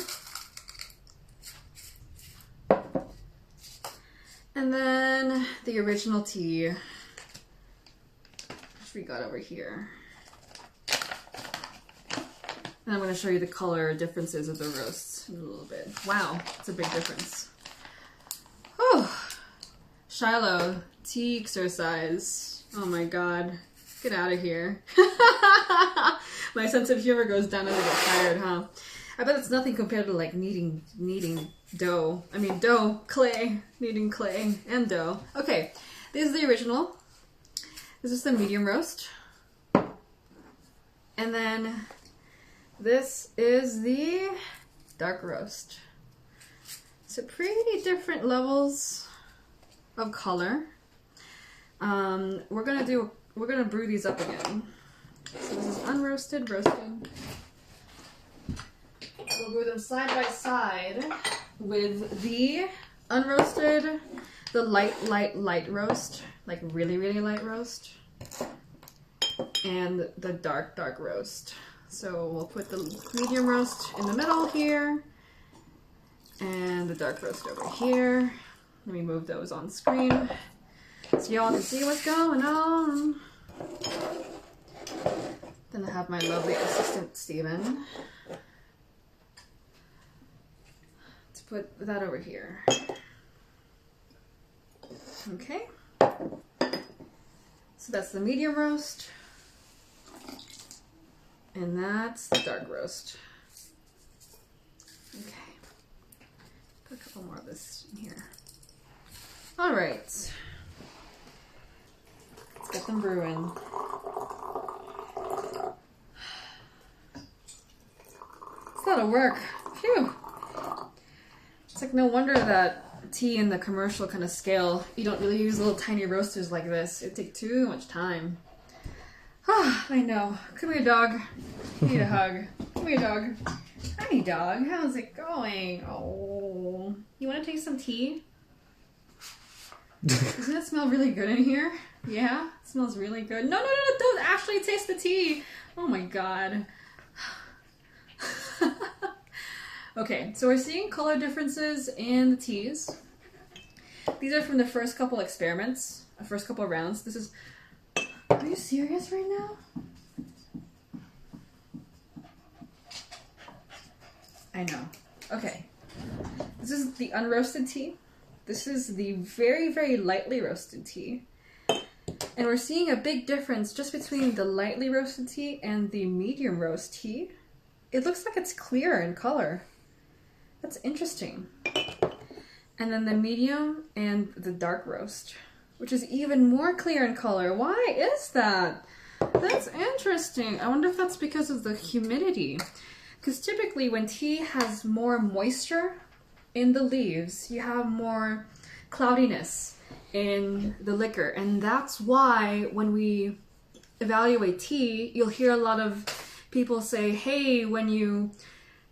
And then the original tea, which we got over here. And I'm going to show you the color differences of the roasts in a little bit. Wow, it's a big difference. Whew. Shiloh, tea exercise. Oh my god. Get out of here. My sense of humor goes down as I get tired, huh? I bet it's nothing compared to like kneading dough. I mean clay, kneading clay and dough. Okay, this is the original. This is the medium roast. And then this is the dark roast. So pretty different levels of color. We're gonna brew these up again. So this is unroasted, roasted. We'll brew them side by side with the unroasted, the light roast, like really light roast, and the dark roast. So we'll put the medium roast in the middle here, and the dark roast over here. Let me move those on screen so y'all can see what's going on. Then I have my lovely assistant, Steven. Let's put that over here. Okay. So that's the medium roast. And that's the dark roast. Okay. Put a couple more of this in here. All right. Let's get them brewing. It's a lot of work. Phew. It's like no wonder that tea in the commercial kind of scale, you don't really use little tiny roasters like this. It'd take too much time. Ah, I know. Come here, dog. You need a hug. Come here, dog. Hi, dog. How's it going? Oh. You want to taste some tea? Doesn't it smell really good in here? Yeah? It smells really good. No, don't actually taste the tea. Oh my god. Okay, so we're seeing color differences in the teas. These are from the first couple experiments, first couple rounds. This is... Are you serious right now? I know. Okay. This is the unroasted tea. This is the very lightly roasted tea. And we're seeing a big difference just between the lightly roasted tea and the medium roast tea. It looks like it's clearer in color. That's interesting. And then the medium and the dark roast, which is even more clear in color. Why is that? That's interesting. I wonder if that's because of the humidity. Because typically when tea has more moisture in the leaves, you have more cloudiness in the liquor. And that's why when we evaluate tea, you'll hear a lot of people say, hey, when you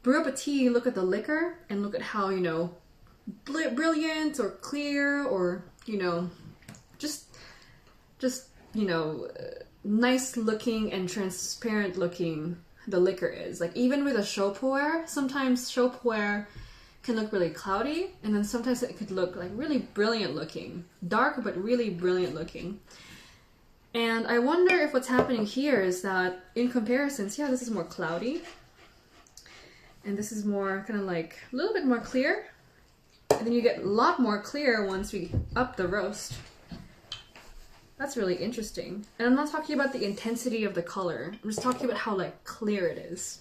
brew up a tea, look at the liquor and look at how, you know, brilliant or clear or, you know, just you know, nice looking and transparent looking the liquor is. Like even with a chaud pour, sometimes chaud pour can look really cloudy, and then sometimes it could look like really brilliant looking. Dark, but really brilliant looking. And I wonder if what's happening here is that in comparisons, yeah, this is more cloudy. And this is more kind of like a little bit more clear. And then you get a lot more clear once we up the roast. That's really interesting. And I'm not talking about the intensity of the color. I'm just talking about how like clear it is.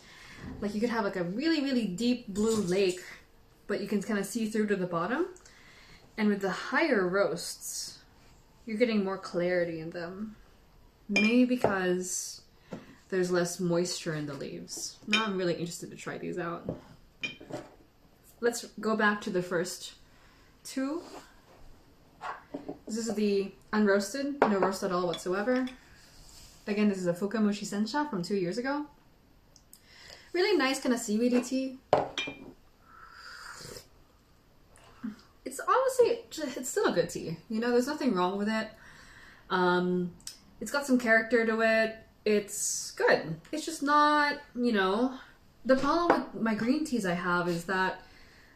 Like you could have like a really deep blue lake, but you can kind of see through to the bottom. And with the higher roasts, you're getting more clarity in them. Maybe because there's less moisture in the leaves. Now I'm really interested to try these out. let's go back to the first two. This is the unroasted, no roast at all whatsoever. Again, this is a Fukamushi Sencha from 2 years ago. Really nice kind of seaweedy tea. It's honestly, it's still a good tea. You know, there's nothing wrong with it. It's got some character to it. It's good. It's just not, you know, the problem with my green teas I have is that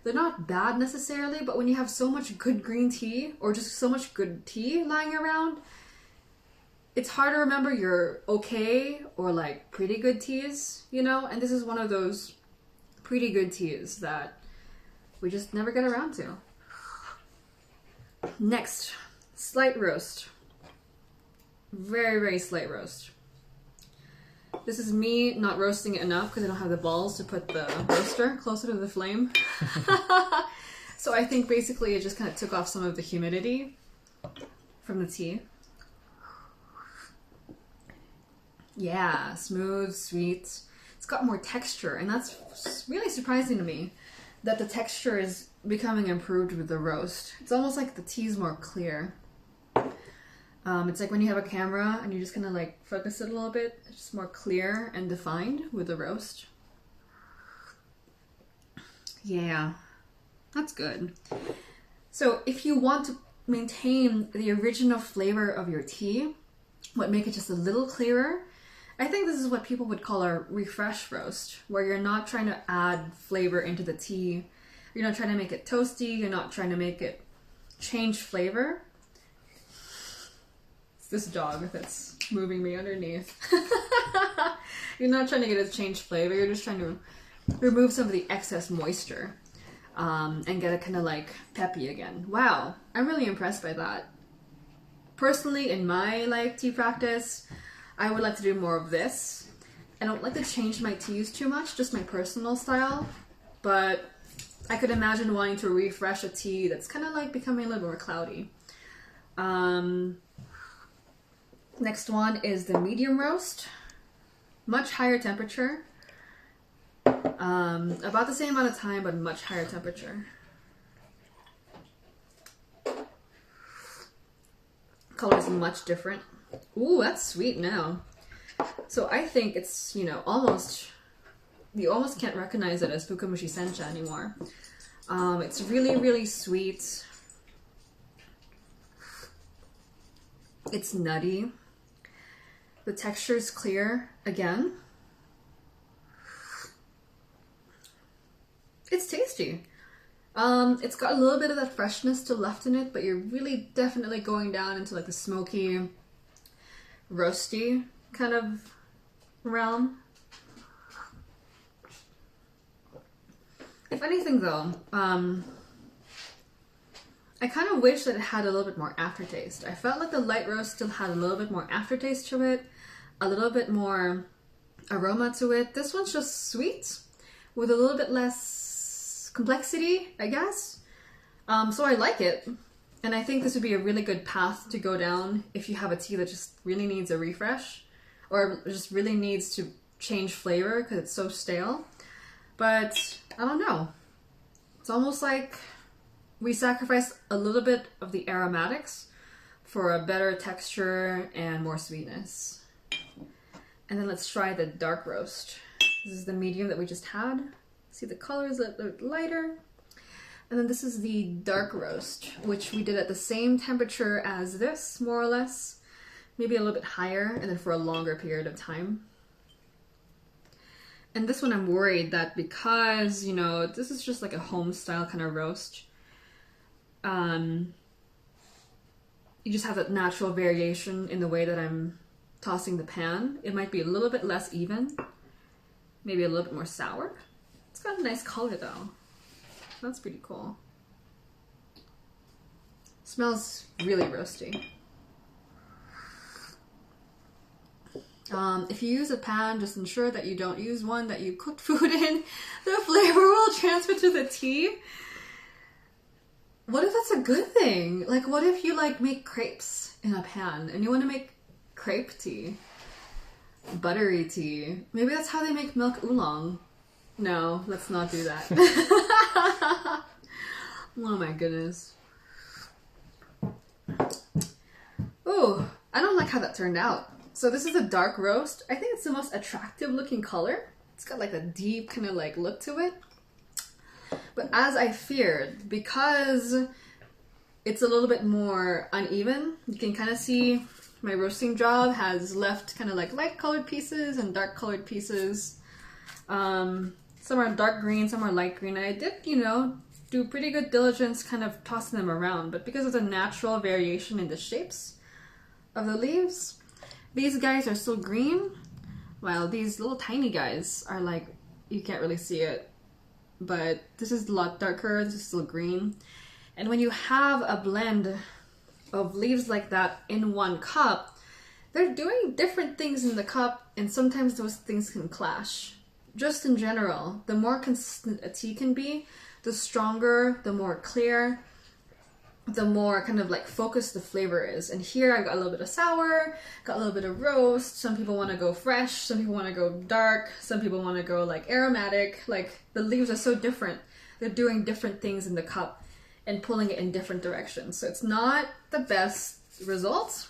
they're not bad necessarily, but when you have so much good green tea or just so much good tea lying around, it's hard to remember your okay or like pretty good teas, you know? And this is one of those pretty good teas that we just never get around to. Next, slight roast. Very, very slight roast. This is me not roasting it enough because I don't have the balls to put the roaster closer to the flame. So I think basically it just kind of took off some of the humidity from the tea. Yeah, smooth, sweet. It's got more texture, and that's really surprising to me that the texture is becoming improved with the roast. It's almost like the tea is more clear. It's like when you have a camera and you just kind of like focus it a little bit, it's just more clear and defined with the roast. Yeah, that's good. So if you want to maintain the original flavor of your tea, but make it just a little clearer, I think this is what people would call a refresh roast, where you're not trying to add flavor into the tea. You're not trying to make it toasty. You're not trying to make it change flavor. It's this dog that's moving me underneath. You're not trying to get it to change flavor. You're just trying to remove some of the excess moisture and get it kind of like peppy again. Wow, I'm really impressed by that. Personally, in my like tea practice, I would like to do more of this. I don't like to change my teas too much, just my personal style, but I could imagine wanting to refresh a tea that's kind of like becoming a little more cloudy. Next one is the medium roast. Much higher temperature. About the same amount of time, but much higher temperature. Color is much different. Ooh, that's sweet now. So I think it's, you know, you almost can't recognize it as Fukamushi Sencha anymore. It's really, really sweet. It's nutty. The texture is clear again. It's tasty. It's got a little bit of that freshness still left in it, but you're really definitely going down into like the smoky, roasty kind of realm. If anything though, I kind of wish that it had a little bit more aftertaste. I felt like the light roast still had a little bit more aftertaste to it, a little bit more aroma to it. This one's just sweet with a little bit less complexity, I guess. So I like it. And I think this would be a really good path to go down if you have a tea that just really needs a refresh or just really needs to change flavor because it's so stale. But I don't know. It's almost like we sacrifice a little bit of the aromatics for a better texture and more sweetness. And then let's try the dark roast. This is the medium that we just had. See the colors a bit lighter. And then this is the dark roast, which we did at the same temperature as this, more or less. Maybe a little bit higher, and then for a longer period of time. And this one I'm worried that because, you know, this is just like a home style kind of roast. You just have that natural variation in the way that I'm tossing the pan. It might be a little bit less even. Maybe a little bit more sour. It's got a nice color though. That's pretty cool. Smells really roasty. If you use a pan, just ensure that you don't use one that you cooked food in. The flavor will transfer to the tea. What if that's a good thing? Like, what if you like make crepes in a pan and you want to make crepe tea? Buttery tea. Maybe that's how they make milk oolong. No, let's not do that. Oh my goodness. Ooh, I don't like how that turned out. So this is a dark roast. I think it's the most attractive looking color. It's got like a deep kind of like look to it. But as I feared, because it's a little bit more uneven, you can kind of see my roasting job has left kind of like light colored pieces and dark colored pieces. Some are dark green, some are light green. And I did, you know, do pretty good diligence kind of tossing them around. But because of the natural variation in the shapes of the leaves, these guys are still green, while these little tiny guys are like, you can't really see it. But this is a lot darker, this is still green. And when you have a blend of leaves like that in one cup, they're doing different things in the cup, and sometimes those things can clash. Just in general, the more consistent a tea can be, the stronger, the more clear, the more kind of like focused the flavor is. And here I got a little bit of sour, got a little bit of roast. Some people want to go fresh, some people want to go dark, some people want to go like aromatic. Like the leaves are so different. They're doing different things in the cup and pulling it in different directions. So it's not the best result.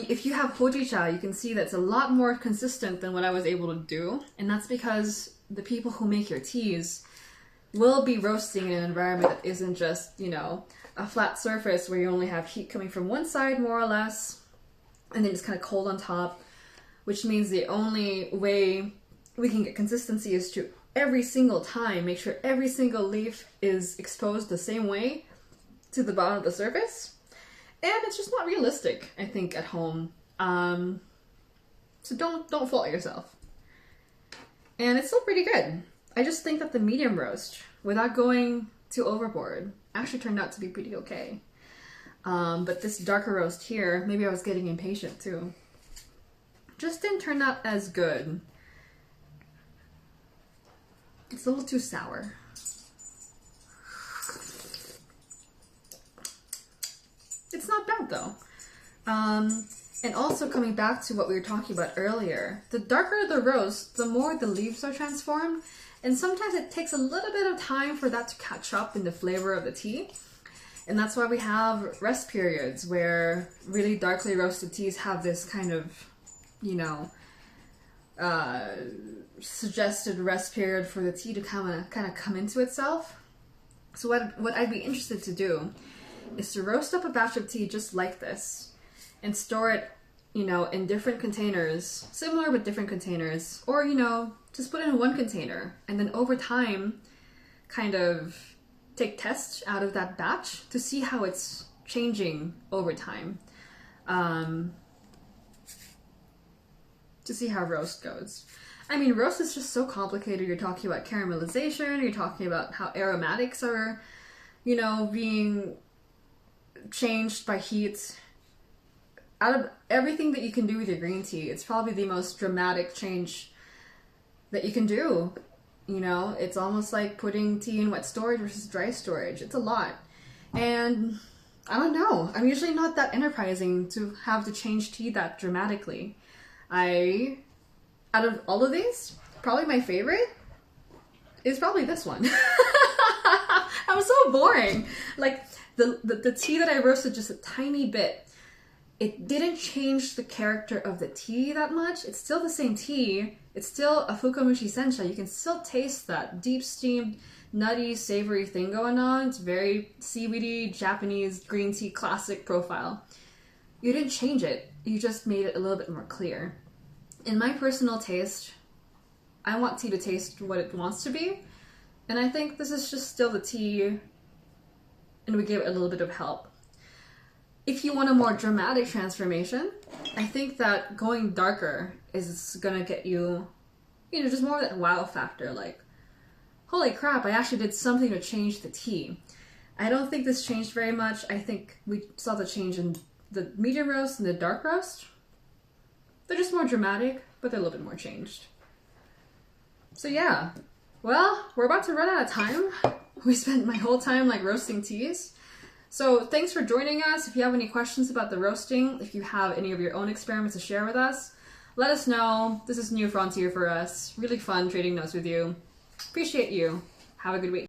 If you have hojicha, you can see that it's a lot more consistent than what I was able to do. And that's because the people who make your teas will be roasting in an environment that isn't just, you know, a flat surface where you only have heat coming from one side more or less, and then it's kind of cold on top, which means the only way we can get consistency is to every single time make sure every single leaf is exposed the same way to the bottom of the surface. And it's just not realistic, I think, at home. So don't fault yourself. And it's still pretty good. I just think that the medium roast, without going too overboard, actually turned out to be pretty okay. But this darker roast here, maybe I was getting impatient too, just didn't turn out as good. It's a little too sour. It's not bad though. And also coming back to what we were talking about earlier, the darker the roast, the more the leaves are transformed. And sometimes it takes a little bit of time for that to catch up in the flavor of the tea. And that's why we have rest periods where really darkly roasted teas have this kind of, you know, suggested rest period for the tea to kind of come into itself. So what I'd be interested to do is to roast up a batch of tea just like this and store it, you know, in different containers, similar but different containers, or, you know, just put it in one container and then over time kind of take tests out of that batch to see how it's changing over time. To see how roast goes. I mean, roast is just so complicated. You're talking about caramelization, you're talking about how aromatics are, you know, being changed by heat. Out of everything that you can do with your green tea, it's probably the most dramatic change that you can do. You know, it's almost like putting tea in wet storage versus dry storage. It's a lot. And I don't know. I'm usually not that enterprising to have to change tea that dramatically. Out of all of these, probably my favorite is probably this one. I'm so boring. Like, the tea that I roasted just a tiny bit, it didn't change the character of the tea that much. It's still the same tea. It's still a Fukamushi Sencha. You can still taste that deep steamed, nutty, savory thing going on. It's very seaweedy, Japanese green tea classic profile. You didn't change it. You just made it a little bit more clear. In my personal taste, I want tea to taste what it wants to be. And I think this is just still the tea, and we give it a little bit of help. If you want a more dramatic transformation, I think that going darker is gonna get you, you know, just more of that wow factor, like, holy crap, I actually did something to change the tea. I don't think this changed very much. I think we saw the change in the medium roast and the dark roast. They're just more dramatic, but they're a little bit more changed. So yeah, well, we're about to run out of time. We spent my whole time like roasting teas. So thanks for joining us. If you have any questions about the roasting, if you have any of your own experiments to share with us, Let us know. This is new frontier for us. Really fun trading notes with you. Appreciate you. Have a good week.